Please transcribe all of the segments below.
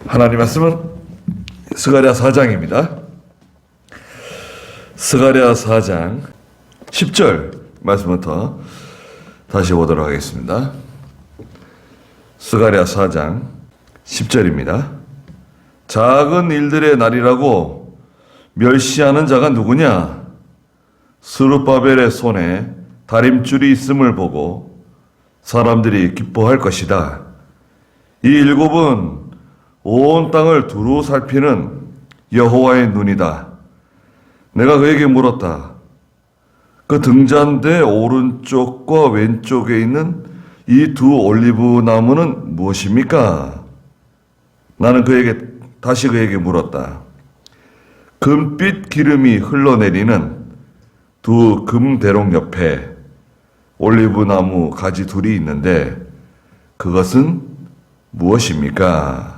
하나님 말씀은 스가랴 4장입니다. 스가랴 4장 10절 말씀부터 다시 보도록 하겠습니다. 스가랴 4장 10절입니다. 작은 일들의 날이라고 멸시하는 자가 누구냐? 스룹바벨의 손에 다림줄이 있음을 보고 사람들이 기뻐할 것이다. 이 일곱은 온 땅을 두루 살피는 여호와의 눈이다. 내가 그에게 물었다. 그 등잔대 오른쪽과 왼쪽에 있는 이 두 올리브 나무는 무엇입니까? 나는 다시 그에게 물었다. 금빛 기름이 흘러내리는 두 금대롱 옆에 올리브 나무 가지 둘이 있는데 그것은 무엇입니까?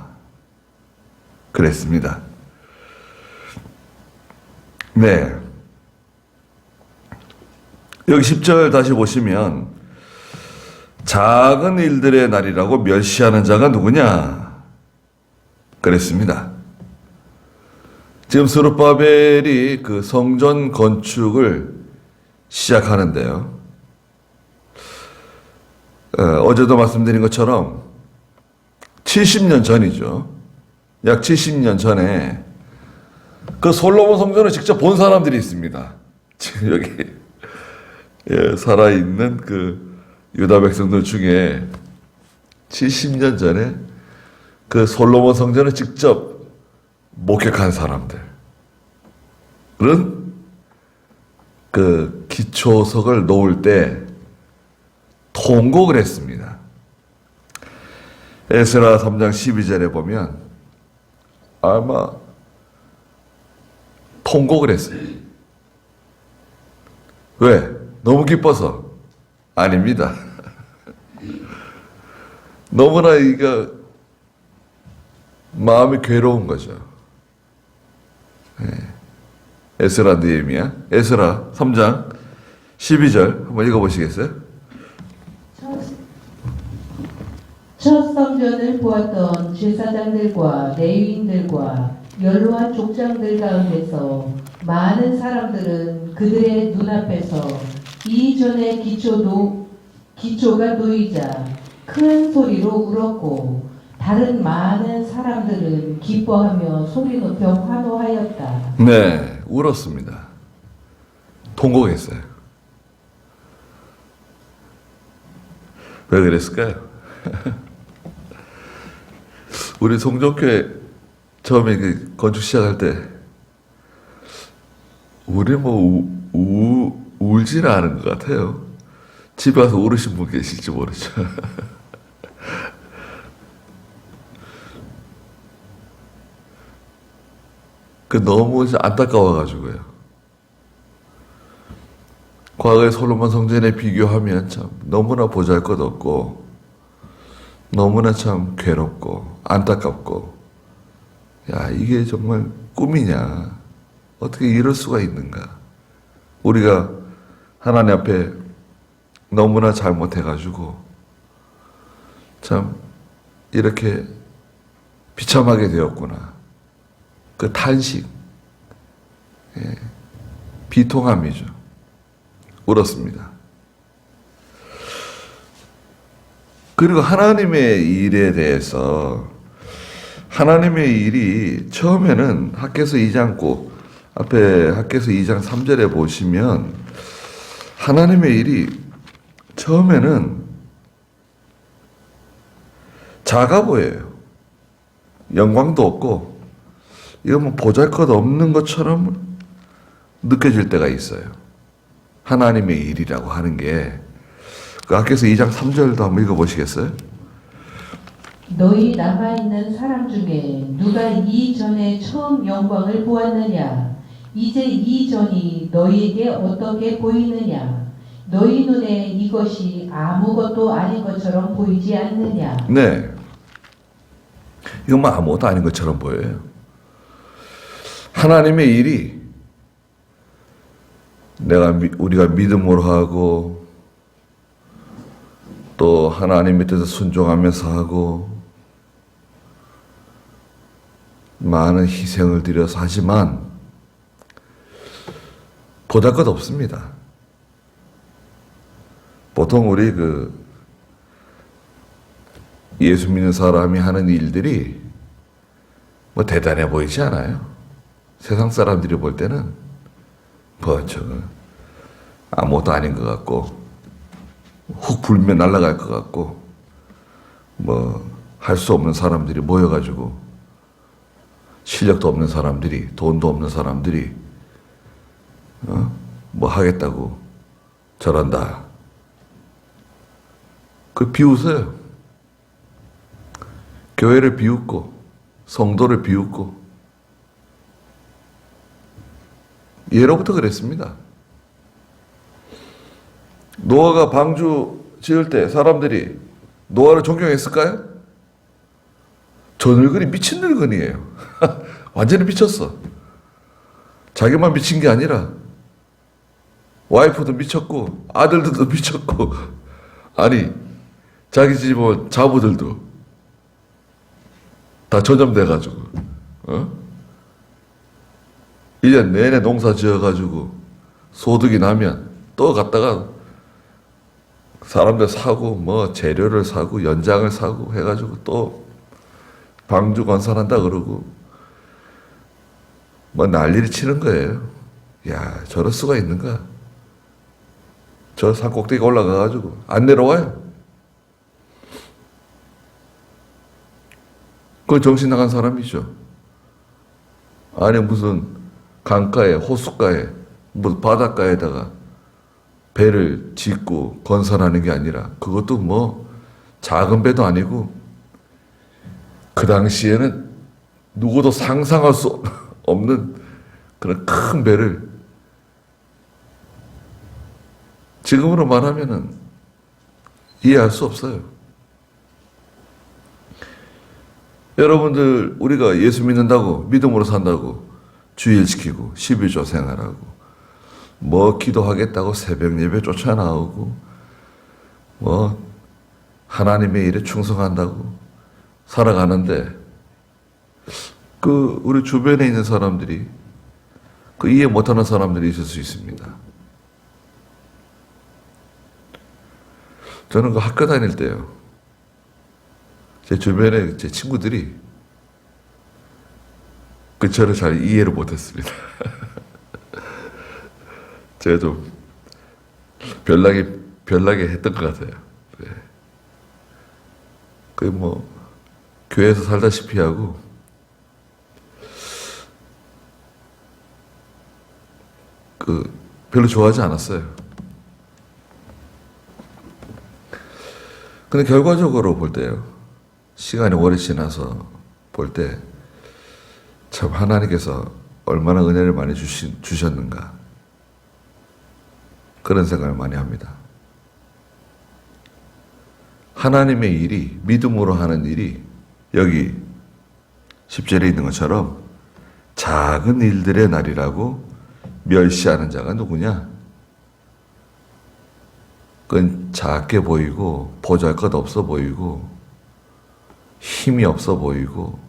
그랬습니다. 네. 여기 10절 다시 보시면 작은 일들의 날이라고 멸시하는 자가 누구냐? 그랬습니다. 지금 스룹바벨이 그 성전 건축을 시작하는데요. 어제도 말씀드린 것처럼 70년 전이죠. 약 70년 전에 그 솔로몬 성전을 직접 본 사람들이 있습니다. 지금 여기 살아있는 그 유다 백성들 중에 70년 전에 그 솔로몬 성전을 직접 목격한 사람들은 그 기초석을 놓을 때 통곡을 했습니다. 에스라 3장 12절에 보면 아마 통곡을 했어요. 왜? 너무 기뻐서? 아닙니다. 너무나 이거 마음이 괴로운 거죠. 에스라 느헤미야. 에스라 3장 12절 한번 읽어보시겠어요? 첫 성전을 보았던 제사장들과 레위인들과 연로한 족장들 가운데서 많은 사람들은 그들의 눈앞에서 이전의 기초가 놓이자 큰 소리로 울었고 다른 많은 사람들은 기뻐하며 소리 높여 환호하였다. 네, 울었습니다. 통곡했어요. 왜 그랬을까요? 우리 송정교회 처음에 건축 시작할 때 우리 울지는 않은 것 같아요. 집에 와서 울으신 분 계실지 모르죠. 너무 안타까워가지고요. 과거의 솔로몬 성전에 비교하면 참 너무나 보잘것없고 너무나 참 괴롭고 안타깝고 야 이게 정말 꿈이냐 어떻게 이럴 수가 있는가 우리가 하나님 앞에 너무나 잘못해가지고 참 이렇게 비참하게 되었구나 그 탄식 비통함이죠. 울었습니다. 그리고 하나님의 일에 대해서 하나님의 일이 처음에는 학개서 2장 앞에 학개서 2장 3절에 보시면 하나님의 일이 처음에는 작아 보여요. 영광도 없고 이거 보잘것없는 것처럼 느껴질 때가 있어요. 하나님의 일이라고 하는 게 그 학개서 2장 3절도 한번 읽어보시겠어요? 너희 남아있는 사람 중에 누가 이전에 처음 영광을 보았느냐? 이제 이전이 너희에게 어떻게 보이느냐? 너희 눈에 이것이 아무것도 아닌 것처럼 보이지 않느냐? 네. 이건 아무것도 아닌 것처럼 보여요. 하나님의 일이 우리가 믿음으로 하고 또 하나님의 뜻에 순종하면서 하고 많은 희생을 들여서 하지만 보잘것 없습니다. 보통 우리 예수 믿는 사람이 하는 일들이 뭐 대단해 보이지 않아요. 세상 사람들이 볼 때는 저거 아무것도 아닌 것 같고 훅 불면 날아갈 것 같고 뭐 할 수 없는 사람들이 모여가지고 실력도 없는 사람들이 돈도 없는 사람들이 뭐 하겠다고 저런다. 비웃어요. 교회를 비웃고 성도를 비웃고 예로부터 그랬습니다. 노아가 방주 지을 때 사람들이 노아를 존경했을까요? 저 늙은이 미친 늙은이에요. 완전히 미쳤어. 자기만 미친 게 아니라 와이프도 미쳤고 아들들도 미쳤고 아니 자기 집은 자부들도 다 전염돼가지고 1년 내내 농사 지어가지고 소득이 나면 또 갔다가 사람들 사고 뭐 재료를 사고 연장을 사고 해가지고 또 방주 건설한다 그러고 뭐 난리를 치는 거예요. 야, 저럴 수가 있는가? 저 산 꼭대기 올라가가지고 안 내려와요. 그건 정신 나간 사람이죠. 아니 무슨 강가에 호숫가에 뭐 바닷가에다가 배를 짓고 건설하는 게 아니라 그것도 뭐 작은 배도 아니고 그 당시에는 누구도 상상할 수 없는 그런 큰 배를 지금으로 말하면은 이해할 수 없어요. 여러분들 우리가 예수 믿는다고 믿음으로 산다고 주일 지키고 11조 생활하고 뭐 기도하겠다고 새벽 예배 쫓아나오고 뭐 하나님의 일에 충성한다고 살아가는데 우리 주변에 있는 사람들이 이해 못하는 사람들이 있을 수 있습니다. 저는 학교 다닐 때요. 제 주변에 제 친구들이 저를 잘 이해를 못했습니다. 제가 좀 별나게 했던 것 같아요. 네. 교회에서 살다시피 하고 별로 좋아하지 않았어요. 근데 결과적으로 볼 때요. 시간이 오래 지나서 볼 때 참 하나님께서 얼마나 은혜를 많이 주셨는가 그런 생각을 많이 합니다. 하나님의 일이 믿음으로 하는 일이 여기 10절에 있는 것처럼 작은 일들의 날이라고 멸시하는 자가 누구냐? 그건 작게 보이고 보잘것없어 보이고 힘이 없어 보이고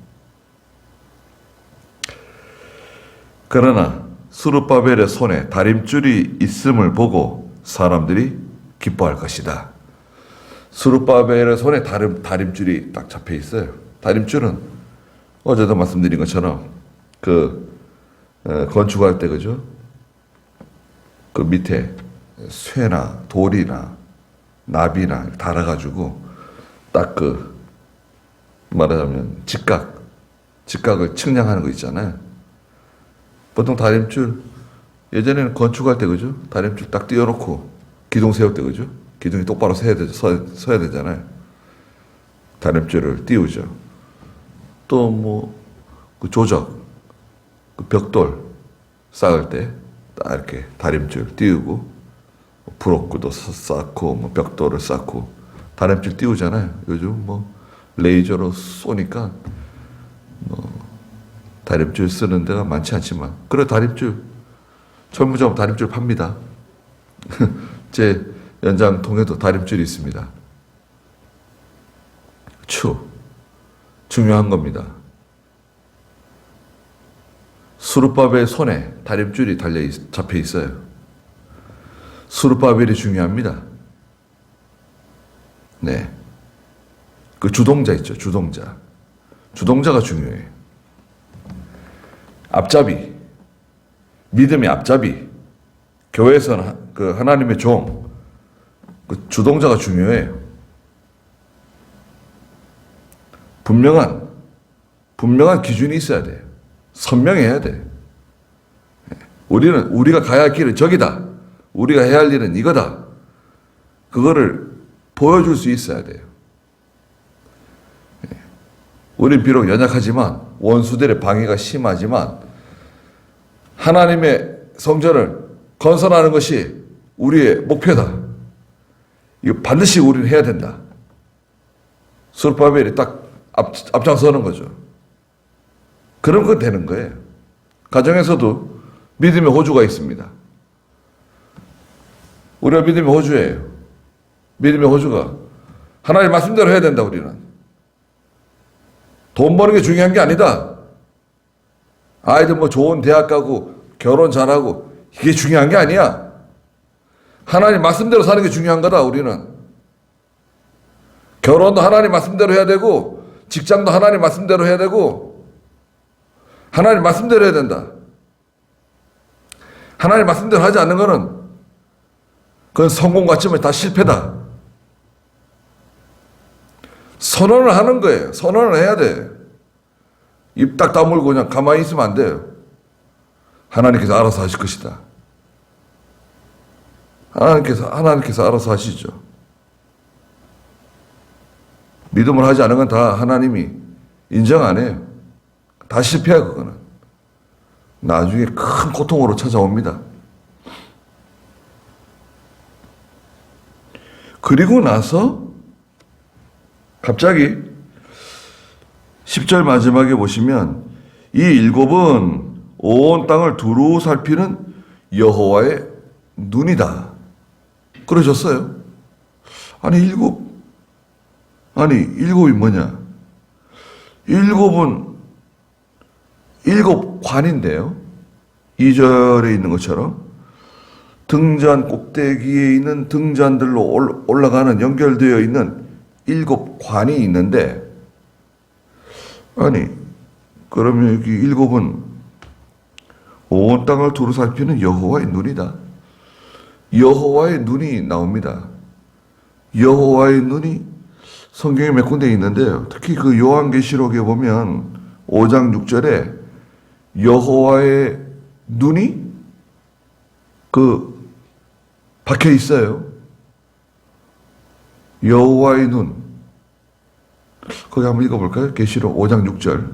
그러나 스룹바벨의 손에 다림줄이 있음을 보고 사람들이 기뻐할 것이다. 스룹바벨의 손에 다림줄이 딱 잡혀 있어요. 다림줄은 어제도 말씀드린 것처럼 건축할 때 그죠? 그 밑에 쇠나 돌이나 나비나 달아가지고 딱 말하자면 직각을 측량하는 거 있잖아요. 보통 다림줄 예전에는 건축할 때 그죠? 다림줄 딱 띄워놓고 기둥 세울 때 그죠? 기둥이 똑바로 서야 되잖아요. 다림줄을 띄우죠. 또 조적, 벽돌 쌓을 때 딱 이렇게 다림줄 띄우고 브로크도 쌓고 벽돌을 쌓고 다림줄 띄우잖아요. 요즘 레이저로 쏘니까 다림줄 쓰는 데가 많지 않지만 그래 다림줄 철무점 다림줄 팝니다. 제 연장통에도 다림줄이 있습니다. 중요한 겁니다. 수르바벨 손에 다림줄이 잡혀 있어요. 수르바벨이 중요합니다. 네. 그 주동자 있죠, 주동자. 주동자가 중요해요. 앞잡이. 믿음의 앞잡이. 교회에서는 그 하나님의 종. 그 주동자가 중요해요. 분명한 기준이 있어야 돼요. 선명해야 돼요. 우리가 가야 할 길은 저기다. 우리가 해야 할 일은 이거다. 그거를 보여줄 수 있어야 돼요. 우린 비록 연약하지만 원수들의 방해가 심하지만 하나님의 성전을 건설하는 것이 우리의 목표다. 이거 반드시 우리는 해야 된다. 수르바벨이 딱 앞장서는 거죠. 그럼 그건 되는 거예요. 가정에서도 믿음의 호주가 있습니다. 우리가 믿음의 호주예요. 믿음의 호주가 하나님 말씀대로 해야 된다. 우리는 돈 버는 게 중요한 게 아니다. 아이들 뭐 좋은 대학 가고 결혼 잘하고 이게 중요한 게 아니야. 하나님 말씀대로 사는 게 중요한 거다. 우리는 결혼도 하나님 말씀대로 해야 되고 직장도 하나님 말씀대로 해야 되고 하나님 말씀대로 해야 된다. 하나님 말씀대로 하지 않는 거는 그건 성공 같지만 다 실패다. 선언을 하는 거예요. 선언을 해야 돼. 입 딱 다물고 그냥 가만히 있으면 안 돼요. 하나님께서 알아서 하실 것이다. 하나님께서 알아서 하시죠. 믿음을 하지 않은 건 다 하나님이 인정 안 해요. 다 실패야 그거는. 나중에 큰 고통으로 찾아옵니다. 그리고 나서 갑자기 10절 마지막에 보시면 이 일곱은 온 땅을 두루 살피는 여호와의 눈이다. 그러셨어요. 아니 일곱이 뭐냐? 일곱은 일곱 관인데요. 2절에 있는 것처럼 등잔 꼭대기에 있는 등잔들로 올라가는 연결되어 있는 일곱 관이 있는데 아니 그러면 여기 일곱은 온 땅을 두루 살피는 여호와의 눈이다. 여호와의 눈이 나옵니다. 여호와의 눈이 성경에 몇 군데 있는데요. 특히 그 요한계시록에 보면 5장 6절에 여호와의 눈이 박혀 있어요. 여호와의 눈. 거기 한번 읽어볼까요? 계시록 5장 6절.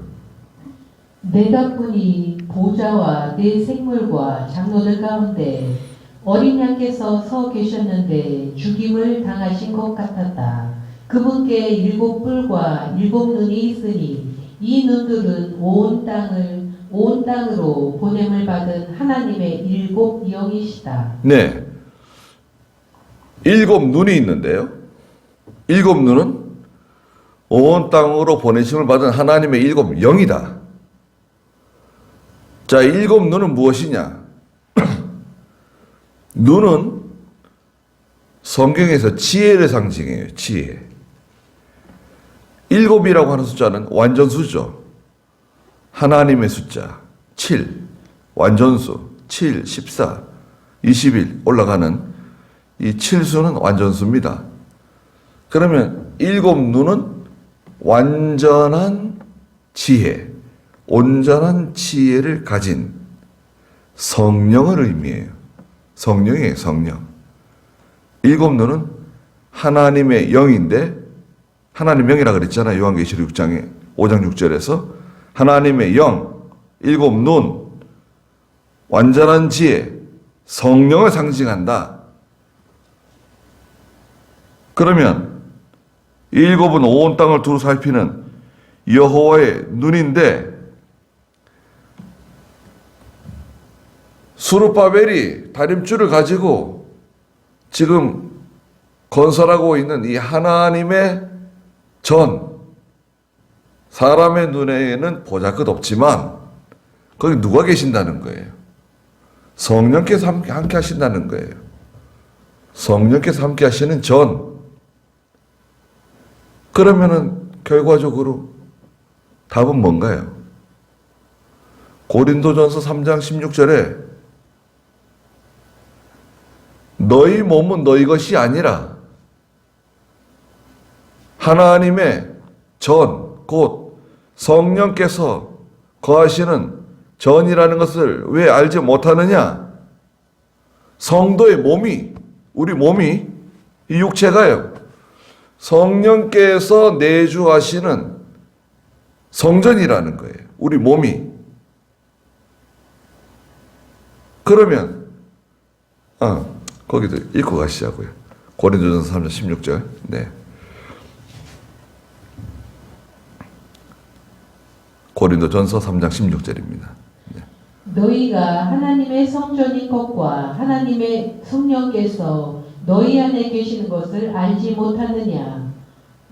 내가 보니 보좌와 네 생물과 장로들 가운데 어린 양께서 서 계셨는데 죽임을 당하신 것 같았다. 그분께 일곱 뿔과 일곱 눈이 있으니 이 눈들은 온 땅으로 보냄을 받은 하나님의 일곱 영이시다. 네. 일곱 눈이 있는데요. 일곱 눈은 온 땅으로 보내심을 받은 하나님의 일곱 영이다. 자, 일곱 눈은 무엇이냐? 눈은 성경에서 지혜를 상징해요. 지혜. 일곱이라고 하는 숫자는 완전수죠. 하나님의 숫자 7, 완전수 7, 14, 21 올라가는 이 7수는 완전수입니다. 그러면 일곱 눈은 완전한 지혜, 온전한 지혜를 가진 성령을 의미해요. 성령이에요, 성령. 일곱 눈은 하나님의 영인데, 하나님 영이라 그랬잖아요. 요한계시록 6장에 5장 6절에서 하나님의 영, 일곱 눈, 완전한 지혜, 성령을 상징한다. 그러면 일곱은 온 땅을 두루 살피는 여호와의 눈인데 수르바벨이 다림줄을 가지고 지금 건설하고 있는 이 하나님의 전, 사람의 눈에는 보잘것 없지만 거기 누가 계신다는 거예요? 성령께서 함께 하신다는 거예요. 성령께서 함께 하시는 전. 그러면은 결과적으로 답은 뭔가요? 고린도전서 3장 16절에 너희 몸은 너희 것이 아니라 하나님의 전, 곧 성령께서 거하시는 전이라는 것을 왜 알지 못하느냐? 성도의 몸이, 우리 몸이, 이 육체가요, 성령께서 내주하시는 성전이라는 거예요. 우리 몸이. 그러면, 거기도 읽고 가시자고요. 고린도전서 3장 16절. 네. 고린도전서 3장 16절입니다. 너희가 하나님의 성전인 것과 하나님의 성령께서 너희 안에 계시는 것을 알지 못하느냐?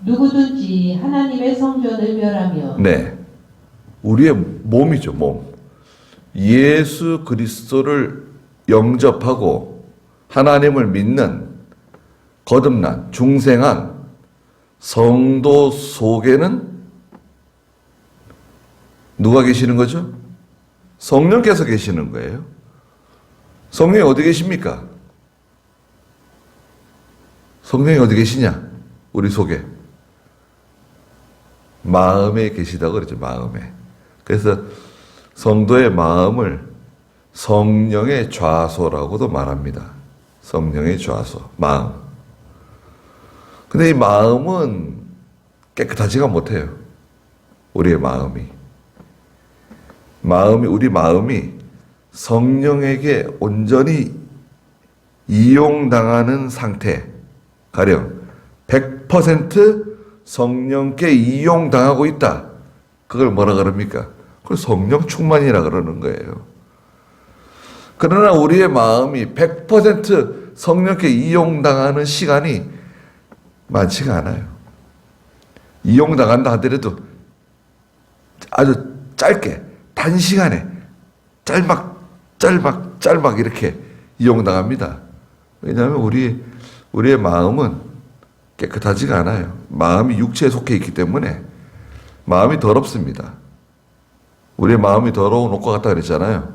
누구든지 하나님의 성전을 멸하며. 네. 우리의 몸이죠, 몸. 예수 그리스도를 영접하고 하나님을 믿는 거듭난 중생한 성도 속에는 누가 계시는 거죠? 성령께서 계시는 거예요. 성령이 어디 계십니까? 성령이 어디 계시냐? 우리 속에. 마음에 계시다고 그러죠, 마음에. 그래서 성도의 마음을 성령의 좌소라고도 말합니다. 성령의 좌소, 마음. 근데 이 마음은 깨끗하지가 못해요. 우리의 마음이. 우리 마음이 성령에게 온전히 이용당하는 상태, 가령 100% 성령께 이용당하고 있다. 그걸 뭐라 그럽니까? 그걸 성령 충만이라 그러는 거예요. 그러나 우리의 마음이 100% 성령께 이용당하는 시간이 많지가 않아요. 이용당한다 하더라도 아주 짧게, 단시간에 짤막 이렇게 이용당합니다. 왜냐하면 우리의 마음은 깨끗하지가 않아요. 마음이 육체에 속해 있기 때문에 마음이 더럽습니다. 우리의 마음이 더러운 옷과 같다 그랬잖아요.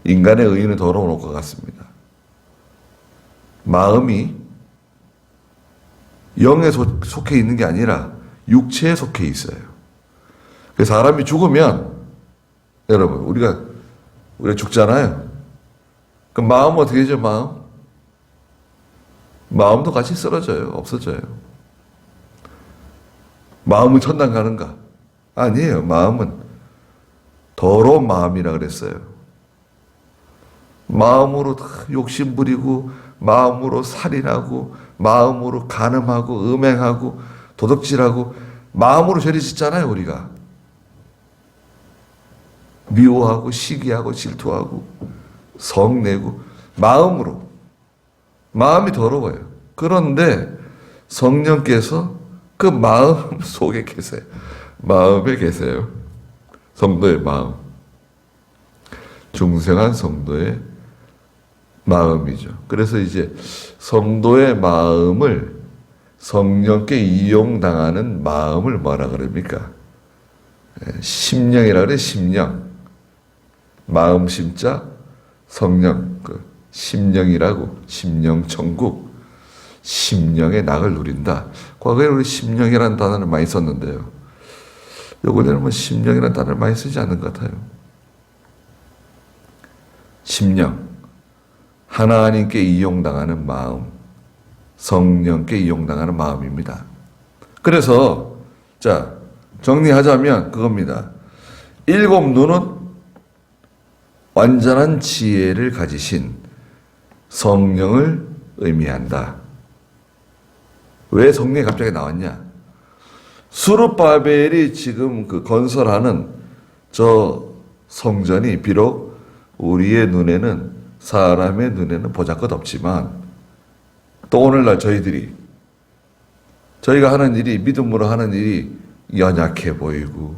인간의 의인은 더러운 옷과 같습니다. 마음이 영에 속해 있는 게 아니라 육체에 속해 있어요. 그래서 사람이 죽으면, 여러분, 우리가 죽잖아요. 그럼 마음은 어떻게 되죠, 마음? 마음도 같이 쓰러져요. 없어져요. 마음은 천당 가는가? 아니에요. 마음은 더러운 마음이라 그랬어요. 마음으로 욕심 부리고, 마음으로 살인하고, 마음으로 간음하고, 음행하고, 도둑질하고, 마음으로 죄를 짓잖아요, 우리가. 미워하고, 시기하고, 질투하고, 성내고, 마음으로. 마음이 더러워요. 그런데 성령께서 그 마음 속에 계세요. 마음에 계세요. 성도의 마음. 중생한 성도의 마음이죠. 그래서 이제 성도의 마음을 성령께 이용당하는 마음을 뭐라 그럽니까? 심령이라 그래, 심령. 마음 심자, 성령. 심령이라고, 심령천국. 심령의 낙을 누린다. 과거에 우리 심령이라는 단어를 많이 썼는데요. 요번에는 뭐 심령이라는 단어를 많이 쓰지 않는 것 같아요. 심령. 하나님께 이용당하는 마음. 성령께 이용당하는 마음입니다. 그래서, 자, 정리하자면 그겁니다. 일곱 눈은 완전한 지혜를 가지신 성령을 의미한다. 왜 성령이 갑자기 나왔냐? 수르바벨이 지금 건설하는 저 성전이 비록 우리의 눈에는, 사람의 눈에는 보잘것 없지만, 또 오늘날 저희가 하는 일이, 믿음으로 하는 일이 연약해 보이고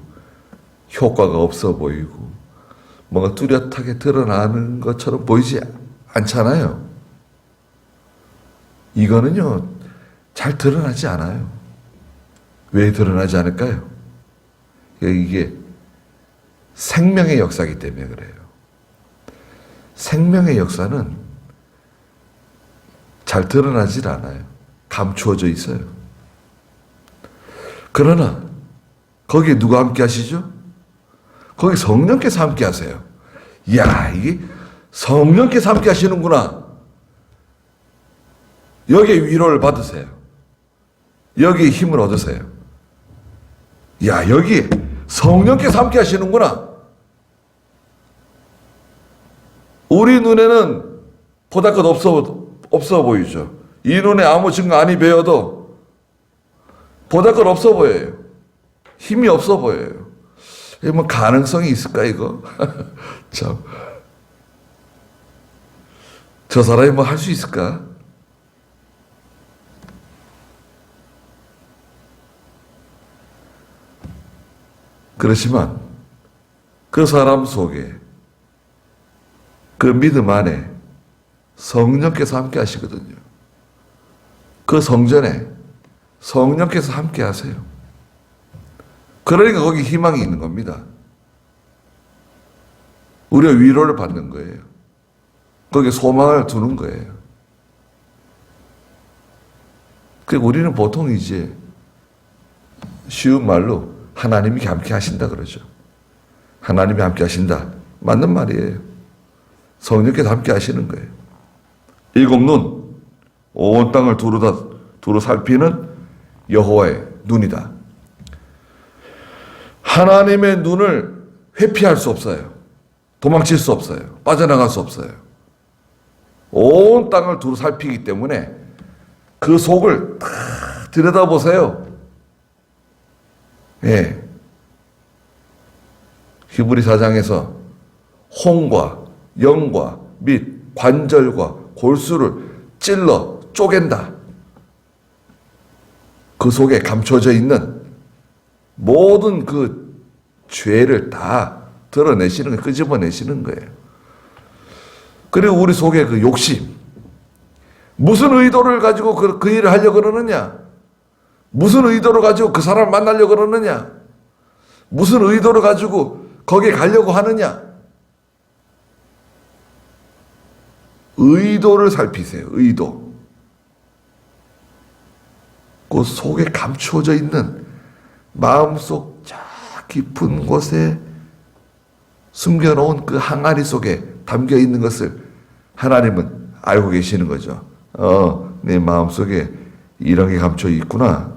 효과가 없어 보이고 뭔가 뚜렷하게 드러나는 것처럼 보이지 않잖아요. 이거는요, 잘 드러나지 않아요. 왜 드러나지 않을까요? 이게 생명의 역사이기 때문에 그래요. 생명의 역사는 잘 드러나질 않아요. 감추어져 있어요. 그러나 거기에 누가 함께 하시죠? 거기 성령께서 함께 하세요. 이야, 이게 성령께서 함께 하시는구나. 여기에 위로를 받으세요. 여기에 힘을 얻으세요. 야, 여기 성령께서 함께 하시는구나. 우리 눈에는 보잘것 없어 보이죠. 이 눈에 아무 증거 아니 배워도 보잘것 없어 보여요. 힘이 없어 보여요. 이게 뭐 가능성이 있을까 이거? 참. 저 사람이 뭐 할 수 있을까? 그렇지만 그 사람 속에 그 믿음 안에 성령께서 함께 하시거든요. 그 성전에 성령께서 함께 하세요. 그러니까 거기 희망이 있는 겁니다. 우리가 위로를 받는 거예요. 거기에 소망을 두는 거예요. 그리고 우리는 보통 이제 쉬운 말로 하나님이 함께 하신다 그러죠. 하나님이 함께 하신다. 맞는 말이에요. 성령께서 함께 하시는 거예요. 일곱 눈, 온 땅을 두루 살피는 여호와의 눈이다. 하나님의 눈을 회피할 수 없어요. 도망칠 수 없어요. 빠져나갈 수 없어요. 온 땅을 두루 살피기 때문에 그 속을 다 들여다보세요. 예. 히브리 4장에서 혼과 영과 및 관절과 골수를 찔러 쪼갠다. 그 속에 감춰져 있는 모든 그 죄를 다 드러내시는 거예요. 끄집어내시는 거예요. 그리고 우리 속에 그 욕심, 무슨 의도를 가지고 그 일을 하려고 그러느냐? 무슨 의도를 가지고 그 사람을 만나려고 그러느냐? 무슨 의도를 가지고 거기에 가려고 하느냐? 의도를 살피세요. 의도. 그 속에 감추어져 있는 마음속 저 깊은 곳에 숨겨놓은 그 항아리 속에 담겨 있는 것을 하나님은 알고 계시는 거죠. 내 마음속에 이런 게 감춰 있구나.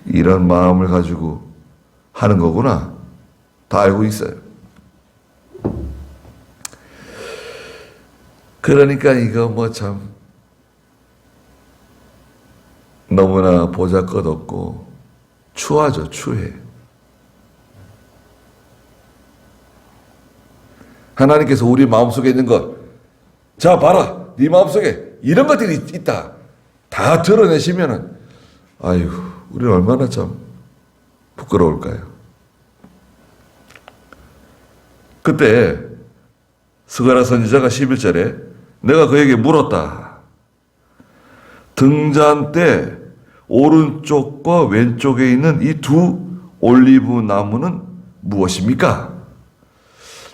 이런 마음을 가지고 하는 거구나. 다 알고 있어요. 그러니까 이거 뭐 참 너무나 보잘것없고 추하죠. 추해. 하나님께서 우리 마음속에 있는 것, 자 봐라, 네 마음속에 이런 것들이 있다. 다 드러내시면은 아유, 우리는 얼마나 참 부끄러울까요? 그때 스가랴 선지자가 11절에 내가 그에게 물었다. 등잔 때 오른쪽과 왼쪽에 있는 이 두 올리브 나무는 무엇입니까?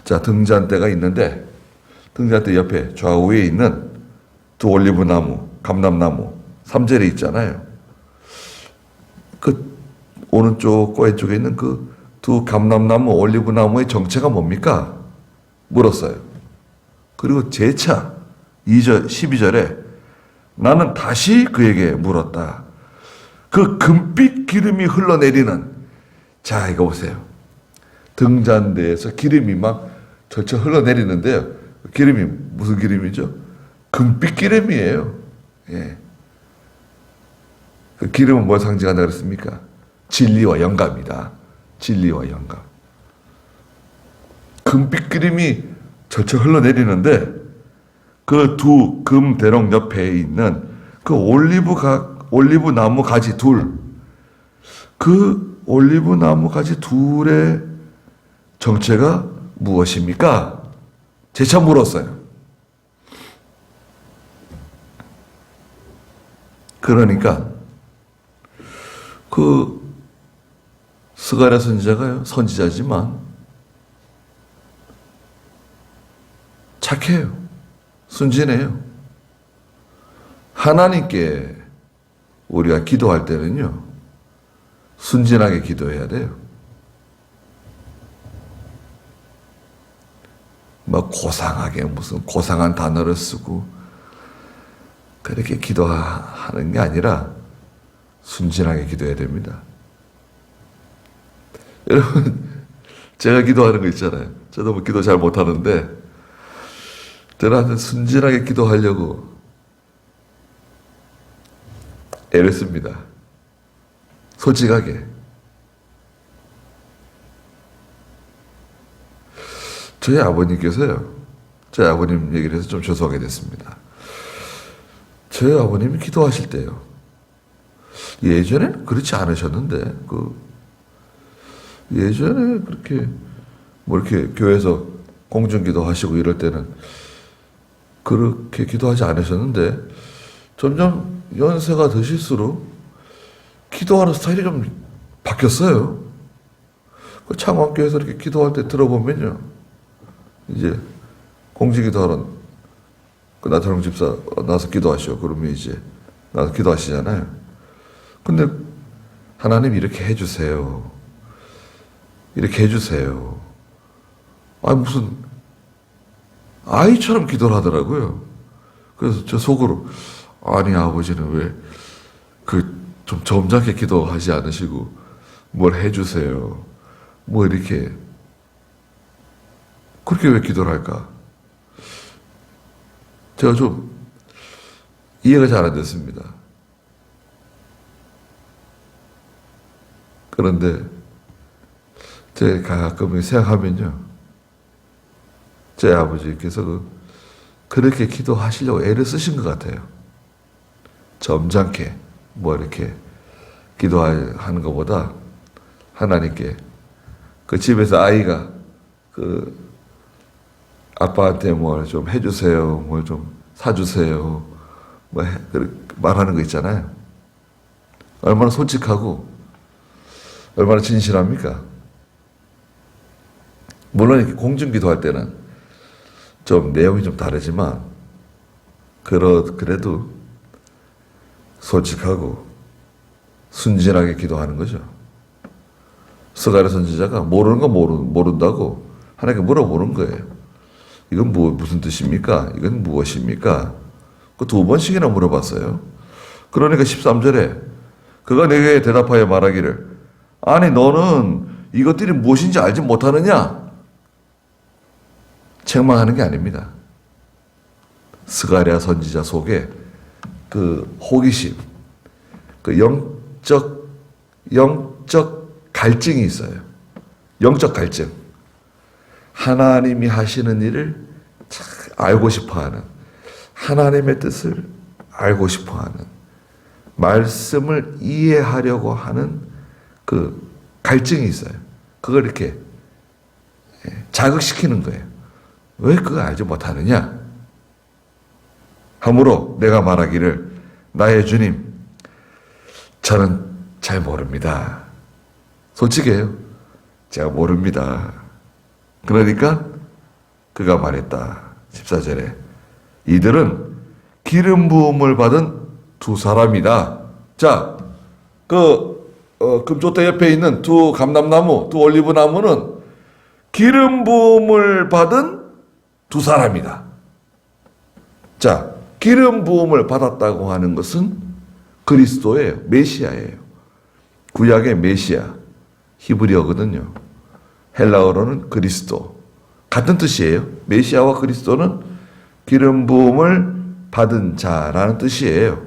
자, 등잔대가 있는데 등잔대 옆에 좌우에 있는 두 올리브 나무, 감람나무 3절에 있잖아요. 그 오른쪽과 왼쪽에 있는 그 두 감람나무, 올리브 나무의 정체가 뭡니까? 물었어요. 그리고 재차 2절, 12절에 나는 다시 그에게 물었다. 그 금빛 기름이 흘러내리는, 자, 이거 보세요. 등잔대에서 기름이 막 절처 흘러내리는데요. 기름이 무슨 기름이죠? 금빛 기름이에요. 예. 그 기름은 뭘 상징한다 그랬습니까? 진리와 영감이다. 진리와 영감. 금빛 기름이 절처 흘러내리는데 그 두 금 대롱 옆에 있는 그 올리브 나무 가지 둘, 그 올리브 나무 가지 둘의 정체가 무엇입니까? 재차 물었어요. 그러니까 그 스가랴 선지자가요, 선지자지만 착해요. 순진해요. 하나님께 우리가 기도할 때는요, 순진하게 기도해야 돼요. 뭐 고상하게 무슨 고상한 단어를 쓰고 그렇게 기도하는 게 아니라 순진하게 기도해야 됩니다. 여러분, 제가 기도하는 거 있잖아요. 저도 뭐 기도 잘 못하는데 저는 순진하게 기도하려고 애를 씁니다. 솔직하게. 저희 아버님께서요, 저희 아버님 얘기를 해서 좀 죄송하게 됐습니다. 저희 아버님이 기도하실 때요, 예전에 그렇지 않으셨는데, 예전에 그렇게, 뭐 이렇게 교회에서 공중기도 하시고 이럴 때는 그렇게 기도하지 않으셨는데, 점점 연세가 드실수록 기도하는 스타일이 좀 바뀌었어요. 창원교회에서 이렇게 기도할 때 들어보면요, 이제 공중기도 하러 나타령 집사 나서 기도하시오. 그러면 이제 나서 기도하시잖아요. 근데 하나님 이렇게 해주세요. 이렇게 해주세요. 무슨 아이처럼 기도를 하더라고요. 그래서 저 속으로, 아니 아버지는 왜 좀 점잖게 기도하지 않으시고 뭘 해주세요. 뭐 이렇게 그렇게 왜 기도를 할까? 제가 좀 이해가 잘 안 됐습니다. 그런데 제가 가끔 생각하면요, 제 아버지께서 그렇게 기도하시려고 애를 쓰신 것 같아요. 점잖게 뭐 이렇게 기도하는 것보다 하나님께 그 집에서 아이가 아빠한테 뭘 좀 해주세요, 뭘 좀 사주세요, 뭐 말하는 거 있잖아요. 얼마나 솔직하고 얼마나 진실합니까? 물론 이렇게 공중기도할 때는 좀 내용이 좀 다르지만 그래도 솔직하고 순진하게 기도하는 거죠. 스가랴 선지자가 모르는 거 모른다고 하나님께 물어보는 거예요. 이건 무슨 뜻입니까? 이건 무엇입니까? 그 2번씩이나 물어봤어요. 그러니까 13절에 그가 내게 대답하여 말하기를, 아니 너는 이것들이 무엇인지 알지 못하느냐? 책망하는 게 아닙니다. 스가랴 선지자 속에 그 호기심, 그 영적 갈증이 있어요. 영적 갈증. 하나님이 하시는 일을 알고 싶어하는, 하나님의 뜻을 알고 싶어하는, 말씀을 이해하려고 하는 그 갈증이 있어요. 그걸 이렇게 자극시키는 거예요. 왜 그걸 알지 못하느냐? 하므로 내가 말하기를, 나의 주님, 저는 잘 모릅니다. 솔직해요. 제가 모릅니다. 그러니까 그가 말했다. 14절에 이들은 기름 부음을 받은 2사람이다. 자, 금쪽대 옆에 있는 2 감람나무, 2 올리브나무는 기름 부음을 받은 2사람이다. 자, 기름 부음을 받았다고 하는 것은 그리스도예요. 메시아예요. 구약의 메시아, 히브리어거든요. 헬라어로는 그리스도. 같은 뜻이에요. 메시아와 그리스도는 기름 부음을 받은 자라는 뜻이에요.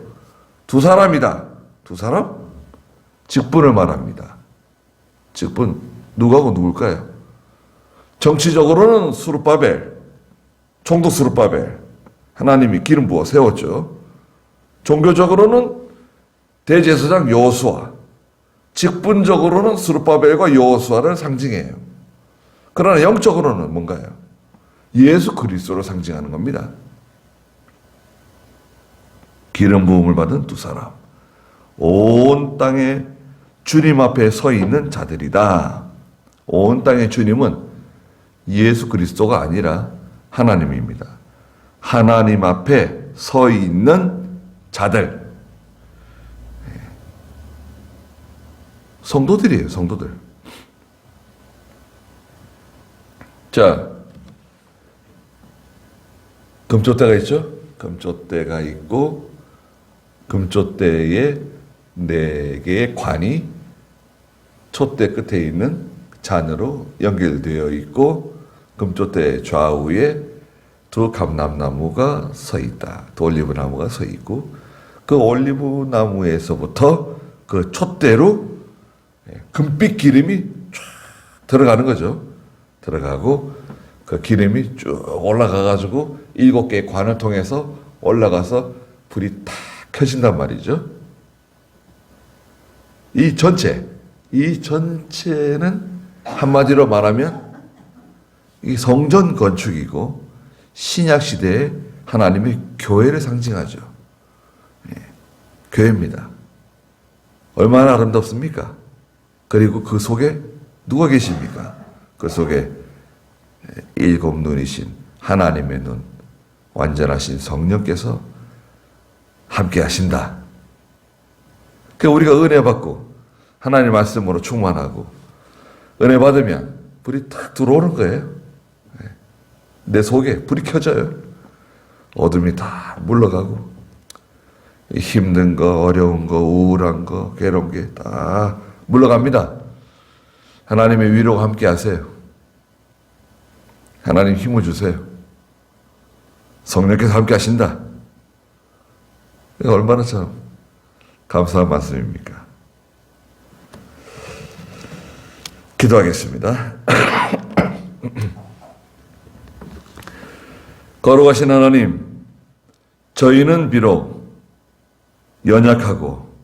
2사람이다. 2사람? 직분을 말합니다. 직분, 누구하고 누굴까요? 정치적으로는 스룹바벨, 총독 스룹바벨. 하나님이 기름 부어 세웠죠. 종교적으로는 대제사장 여호수아. 직분적으로는 스룹바벨과 여호수아를 상징해요. 그러나 영적으로는 뭔가요? 예수 그리스도를 상징하는 겁니다. 기름 부음을 받은 두 사람, 온 땅에 주님 앞에 서 있는 자들이다. 온 땅의 주님은 예수 그리스도가 아니라 하나님입니다. 하나님 앞에 서 있는 자들, 성도들이에요. 성도들. 자, 금촛대가 있죠? 금촛대가 있고 금촛대에 4개의 관이 촛대 끝에 있는 잔으로 연결되어 있고 금촛대 좌우에 2 감람나무가 서 있다. 2 올리브나무가 서 있고 그 올리브나무에서부터 그 촛대로 금빛 기름이 쫙 들어가는 거죠. 들어가고 그 기름이 쭉 올라가가지고 7개의 관을 통해서 올라가서 불이 탁 켜진단 말이죠. 이 전체는 한마디로 말하면 이 성전 건축이고 신약 시대의 하나님의 교회를 상징하죠. 교회입니다. 얼마나 아름답습니까? 그리고 그 속에 누가 계십니까? 그 속에 7 눈이신 하나님의 눈, 완전하신 성령께서 함께 하신다. 그러니까 우리가 은혜 받고 하나님 말씀으로 충만하고 은혜 받으면 불이 탁 들어오는 거예요. 내 속에 불이 켜져요. 어둠이 다 물러가고 힘든 거, 어려운 거, 우울한 거, 괴로운 게 다 물러갑니다. 하나님의 위로가 함께 하세요. 하나님 힘을 주세요. 성령께서 함께 하신다. 얼마나 참 감사한 말씀입니까? 기도하겠습니다. 거룩하신 하나님, 저희는 비록 연약하고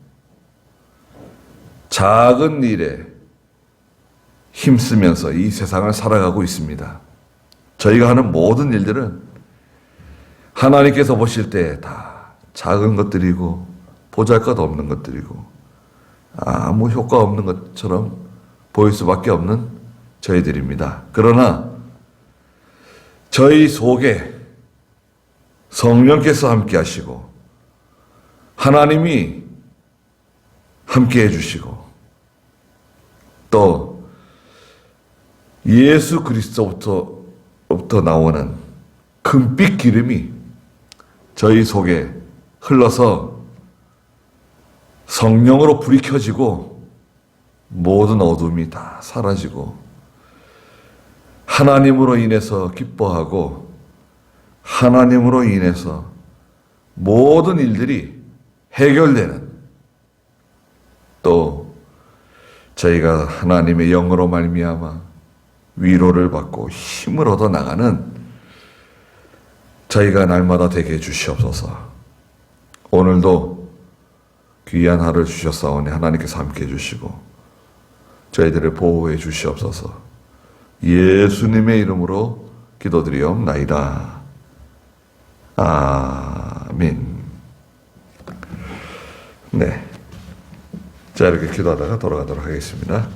작은 일에 힘쓰면서 이 세상을 살아가고 있습니다. 저희가 하는 모든 일들은 하나님께서 보실 때 다 작은 것들이고 보잘것없는 것들이고 아무 효과 없는 것처럼 보일 수밖에 없는 저희들입니다. 그러나 저희 속에 성령께서 함께 하시고 하나님이 함께 해주시고 또 예수 그리스도부터 나오는 금빛 기름이 저희 속에 흘러서 성령으로 불이 켜지고 모든 어둠이 다 사라지고 하나님으로 인해서 기뻐하고 하나님으로 인해서 모든 일들이 해결되는 또 저희가 하나님의 영으로 말미암아 위로를 받고 힘을 얻어 나가는 저희가 날마다 되게 해주시옵소서. 오늘도 귀한 하루를 주셨사오니 하나님께서 함께 해주시고 저희들을 보호해 주시옵소서. 예수님의 이름으로 기도드리옵나이다. 아멘. 네. 자, 이렇게 기도하다가 돌아가도록 하겠습니다.